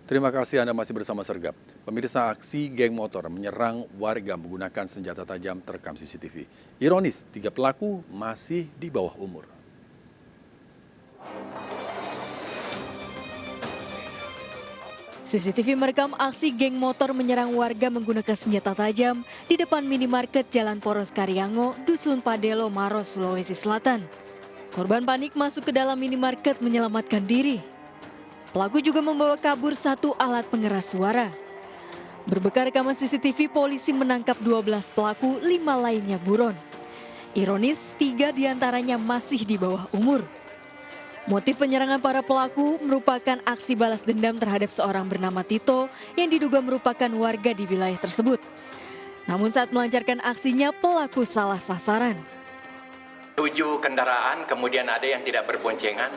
Terima kasih Anda masih bersama Sergap. Pemirsa, aksi geng motor menyerang warga menggunakan senjata tajam terekam CCTV. Ironis, 3 pelaku masih di bawah umur. CCTV merekam aksi geng motor menyerang warga menggunakan senjata tajam di depan minimarket Jalan Poros Karyango, Dusun Padelo, Maros, Sulawesi Selatan. Korban panik masuk ke dalam minimarket menyelamatkan diri. Pelaku juga membawa kabur 1 alat pengeras suara. Berbekal rekaman CCTV, polisi menangkap 12 pelaku, 5 lainnya buron. Ironis, 3 diantaranya masih di bawah umur. Motif penyerangan para pelaku merupakan aksi balas dendam terhadap seorang bernama Tito yang diduga merupakan warga di wilayah tersebut. Namun saat melancarkan aksinya, pelaku salah sasaran. 7 kendaraan, kemudian ada yang tidak berboncengan.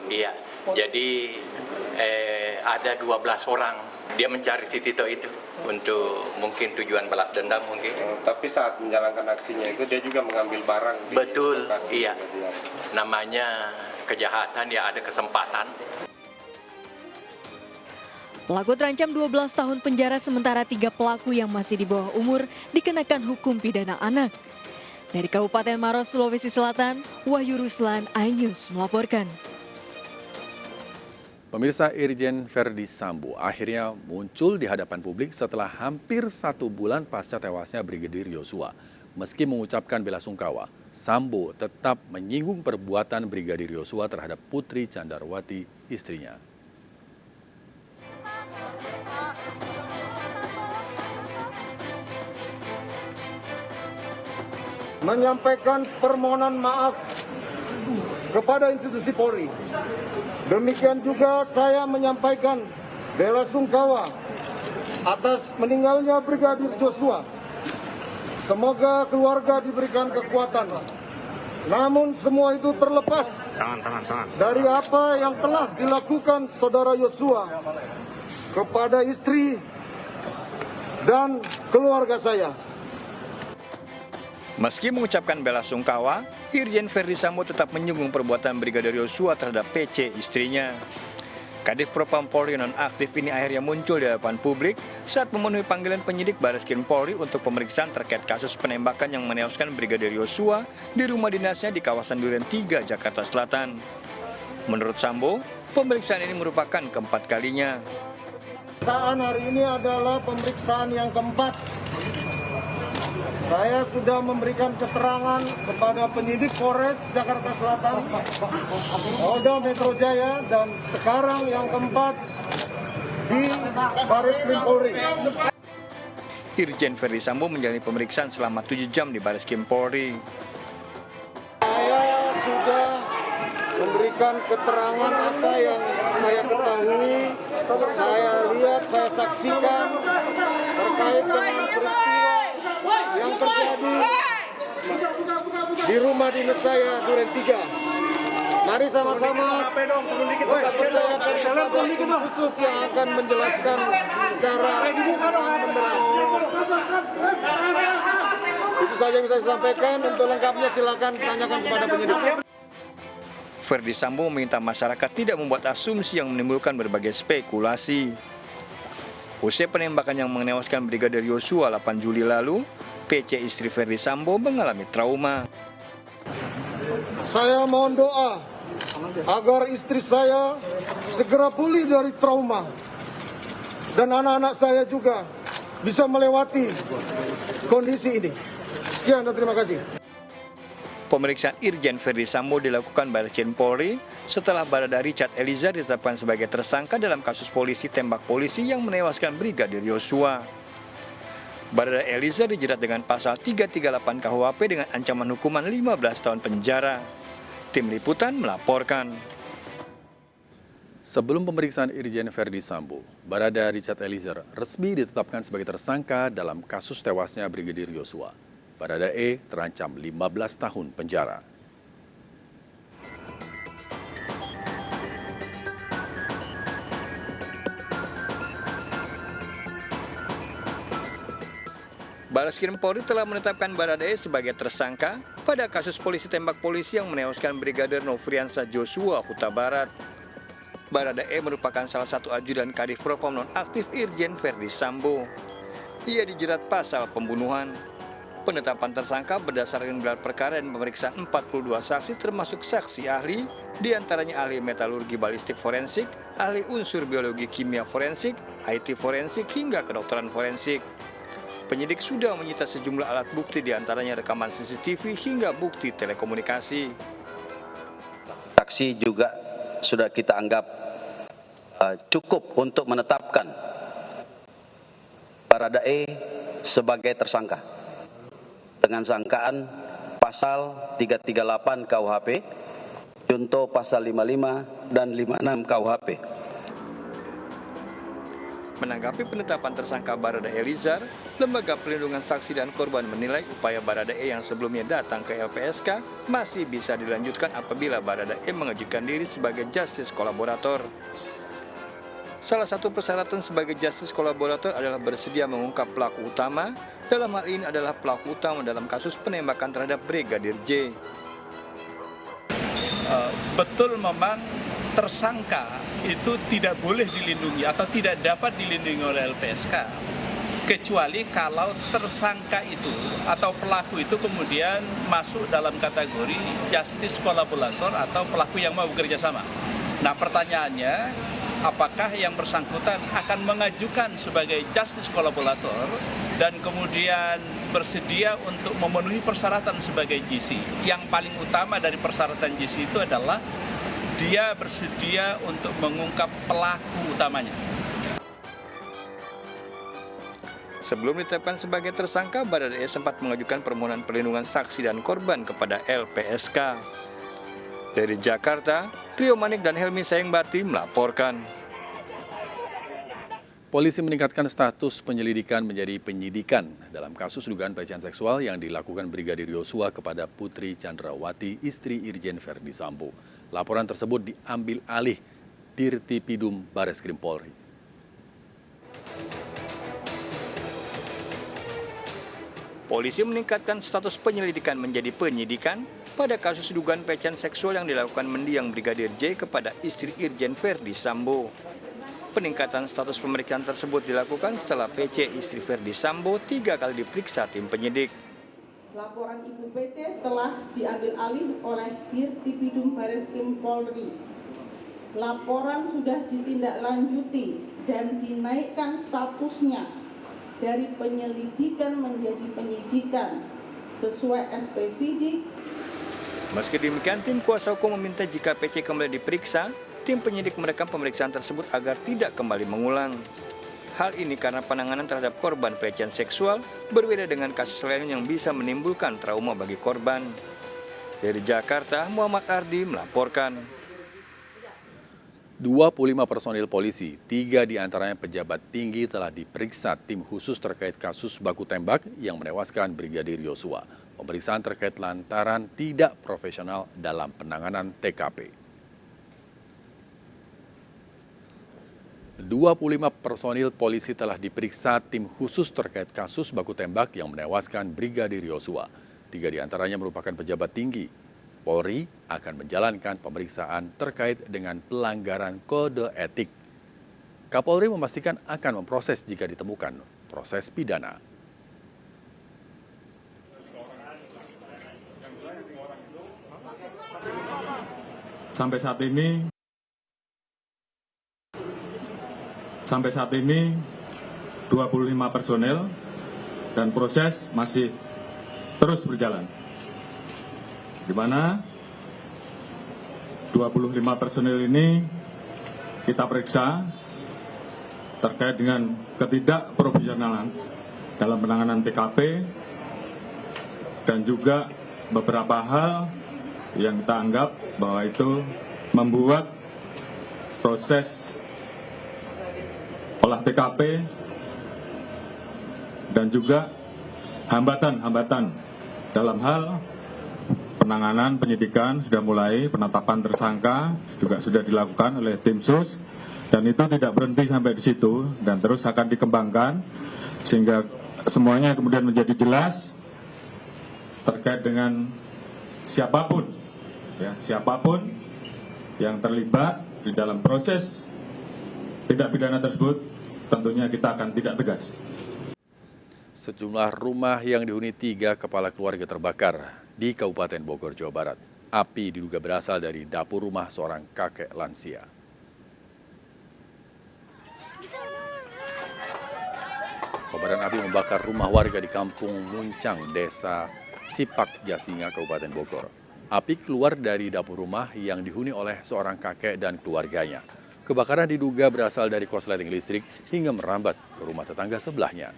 Iya, jadi ada 12 orang. Dia mencari si Tito itu untuk mungkin tujuan balas dendam mungkin. Tapi saat menjalankan aksinya itu dia juga mengambil barang. Betul, lokasi. iya. Namanya kejahatan, ya ada kesempatan. Pelaku terancam 12 tahun penjara, sementara 3 pelaku yang masih di bawah umur dikenakan hukum pidana anak. Dari Kabupaten Maros, Sulawesi Selatan, Wahyu Ruslan, iNews melaporkan. Pemirsa, Irjen Verdi Sambo akhirnya muncul di hadapan publik setelah hampir 1 bulan pasca tewasnya Brigadir Yosua. Meski mengucapkan bela sungkawa, Sambo tetap menyinggung perbuatan Brigadir Yosua terhadap Putri Candrawati, istrinya. Menyampaikan permohonan maaf kepada institusi Polri. Demikian juga saya menyampaikan bela sungkawa atas meninggalnya Brigadir Joshua. Semoga keluarga diberikan kekuatan. Namun semua itu terlepas dari apa yang telah dilakukan saudara Yosua kepada istri dan keluarga saya. Meski mengucapkan bela sungkawa, Irjen Verdi Sambo tetap menyinggung perbuatan Brigadir Yosua terhadap PC, istrinya. Kadif Propam Polri nonaktif ini akhirnya muncul di hadapan publik saat memenuhi panggilan penyidik Bareskrim Polri untuk pemeriksaan terkait kasus penembakan yang menewaskan Brigadir Yosua di rumah dinasnya di kawasan Duren 3, Jakarta Selatan. Menurut Sambo, pemeriksaan ini merupakan keempat kalinya. Pemeriksaan hari ini adalah pemeriksaan yang keempat. Saya sudah memberikan keterangan kepada penyidik Polres Jakarta Selatan, Polda Metro Jaya, dan sekarang yang keempat di Bareskrim Polri. Irjen Verdi Sambo menjalani pemeriksaan selama 7 jam di Bareskrim Polri. Saya sudah memberikan keterangan apa yang saya ketahui, saya lihat, saya saksikan terkait dengan peristiwa yang terjadi di rumah dinas saya Duren 3. Mari sama-sama kita percayakan kepada tim khusus yang akan menjelaskan secara terang-benderang. Itu saja yang saya sampaikan. Untuk lengkapnya silakan tanyakan kepada penyidik. Verdi Sambo meminta masyarakat tidak membuat asumsi yang menimbulkan berbagai spekulasi. Usai penembakan yang menewaskan Brigadir Yosua 8 Juli lalu, PC istri Verdi Sambo mengalami trauma. Saya mohon doa agar istri saya segera pulih dari trauma dan anak-anak saya juga bisa melewati kondisi ini. Sekian dan terima kasih. Pemeriksaan Irjen Verdi Sambo dilakukan Bareskrim Polri setelah Barada Richard Eliezer ditetapkan sebagai tersangka dalam kasus polisi tembak polisi yang menewaskan Brigadir Yosua. Barada Eliezer dijerat dengan pasal 338 KUHP dengan ancaman hukuman 15 tahun penjara. Tim Liputan melaporkan. Sebelum pemeriksaan Irjen Verdi Sambo, Barada Richard Eliezer resmi ditetapkan sebagai tersangka dalam kasus tewasnya Brigadir Yosua. Barada E terancam 15 tahun penjara. Bareskrim Polri telah menetapkan Barada E sebagai tersangka pada kasus polisi tembak polisi yang menewaskan Brigadir Nofriansah Joshua Huta Barat. Baradae merupakan salah satu ajudan Kadif Propam nonaktif Irjen Verdi Sambo. Ia dijerat pasal pembunuhan. Penetapan tersangka berdasarkan gelar perkara dan pemeriksaan 42 saksi termasuk saksi ahli, diantaranya ahli metalurgi balistik forensik, ahli unsur biologi kimia forensik, IT forensik, hingga kedokteran forensik. Penyidik sudah menyita sejumlah alat bukti diantaranya rekaman CCTV hingga bukti telekomunikasi. Saksi juga sudah kita anggap cukup untuk menetapkan Baradae sebagai tersangka dengan sangkaan pasal 338 KUHP, contoh pasal 55 dan 56 KUHP. Menanggapi penetapan tersangka Baradae Eliezer, Lembaga Perlindungan Saksi dan Korban menilai upaya Baradae yang sebelumnya datang ke LPSK masih bisa dilanjutkan apabila Baradae mengajukan diri sebagai justice kolaborator. Salah satu persyaratan sebagai justice kolaborator adalah bersedia mengungkap pelaku utama, dalam hal ini adalah pelaku utama dalam kasus penembakan terhadap Brigadir J. Betul memang tersangka itu tidak boleh dilindungi atau tidak dapat dilindungi oleh LPSK kecuali kalau tersangka itu atau pelaku itu kemudian masuk dalam kategori justice kolaborator atau pelaku yang mau bekerja sama. Nah, pertanyaannya, apakah yang bersangkutan akan mengajukan sebagai justice kolaborator dan kemudian bersedia untuk memenuhi persyaratan sebagai GC. Yang paling utama dari persyaratan GC itu adalah dia bersedia untuk mengungkap pelaku utamanya. Sebelum ditetapkan sebagai tersangka, Baradae sempat mengajukan permohonan perlindungan saksi dan korban kepada LPSK. Dari Jakarta, Rio Manik dan Helmi Sayengbati melaporkan. Polisi meningkatkan status penyelidikan menjadi penyidikan dalam kasus dugaan pelecehan seksual yang dilakukan Brigadir Yosua kepada Putri Chandrawati, istri Irjen Verdi Sambo. Laporan tersebut diambil alih Dirtipidum Bareskrim Polri. Polisi meningkatkan status penyelidikan menjadi penyidikan pada kasus dugaan pelecehan seksual yang dilakukan mendiang Brigadir J kepada istri Irjen Verdi Sambo. Peningkatan status pemeriksaan tersebut dilakukan setelah PC istri Verdi Sambo 3 kali diperiksa tim penyidik. Laporan Ibu PC telah diambil alih oleh Dirtipidum Bareskrim Polri. Laporan sudah ditindaklanjuti dan dinaikkan statusnya dari penyelidikan menjadi penyidikan sesuai SP Sidik. Meski demikian, tim kuasa hukum meminta jika PC kembali diperiksa, tim penyidik merekam pemeriksaan tersebut agar tidak kembali mengulang. Hal ini karena penanganan terhadap korban pelecehan seksual berbeda dengan kasus lain yang bisa menimbulkan trauma bagi korban. Dari Jakarta, Muhammad Ardi melaporkan. 25 personil polisi, 3 diantaranya pejabat tinggi telah diperiksa tim khusus terkait kasus baku tembak yang menewaskan Brigadir Yosua. Pemeriksaan terkait lantaran tidak profesional dalam penanganan TKP. 25 personil polisi telah diperiksa tim khusus terkait kasus baku tembak yang menewaskan Brigadir Yosua. 3 diantaranya merupakan pejabat tinggi. Polri akan menjalankan pemeriksaan terkait dengan pelanggaran kode etik. Kapolri memastikan akan memproses jika ditemukan proses pidana. Sampai saat ini 25 personel dan proses masih terus berjalan. Di mana 25 personil ini kita periksa terkait dengan ketidakprofesionalan dalam penanganan TKP dan juga beberapa hal yang kita anggap bahwa itu membuat proses olah TKP dan juga hambatan-hambatan dalam hal penanganan penyidikan sudah mulai, penetapan tersangka juga sudah dilakukan oleh tim sus dan itu tidak berhenti sampai di situ dan terus akan dikembangkan sehingga semuanya kemudian menjadi jelas terkait dengan siapapun yang terlibat di dalam proses tindak pidana tersebut, tentunya kita akan tindak tegas. Sejumlah rumah yang dihuni 3 kepala keluarga terbakar di Kabupaten Bogor, Jawa Barat. Api diduga berasal dari dapur rumah seorang kakek lansia. Kobaran api membakar rumah warga di Kampung Muncang, Desa Sipak Jasinga, Kabupaten Bogor. Api keluar dari dapur rumah yang dihuni oleh seorang kakek dan keluarganya. Kebakaran diduga berasal dari korsleting listrik hingga merambat ke rumah tetangga sebelahnya.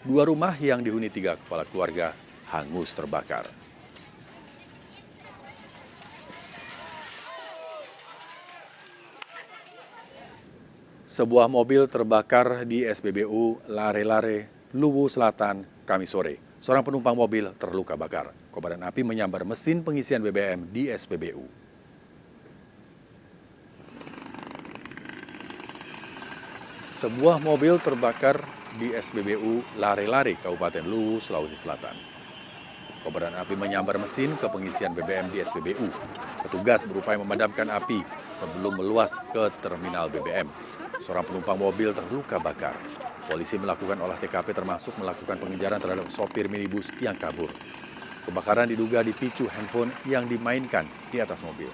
2 rumah yang dihuni 3 kepala keluarga hangus terbakar. Sebuah mobil terbakar di SPBU Lare-Lare, Luwu Selatan, Kamis sore. Seorang penumpang mobil terluka bakar. Kobaran api menyambar mesin pengisian BBM di SPBU. Sebuah mobil terbakar di SPBU Lare-Lare, Kabupaten Luwu, Sulawesi Selatan. Kobaran api menyambar mesin ke pengisian BBM di SPBU. Petugas berupaya memadamkan api sebelum meluas ke terminal BBM. Seorang penumpang mobil terluka bakar. Polisi melakukan olah TKP termasuk melakukan pengejaran terhadap sopir minibus yang kabur. Kebakaran diduga dipicu handphone yang dimainkan di atas mobil.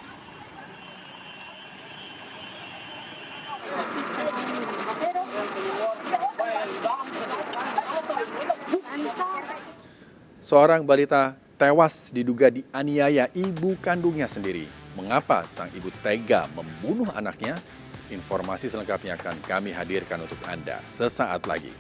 Seorang balita tewas diduga dianiaya ibu kandungnya sendiri. Mengapa sang ibu tega membunuh anaknya? Informasi selengkapnya akan kami hadirkan untuk Anda sesaat lagi.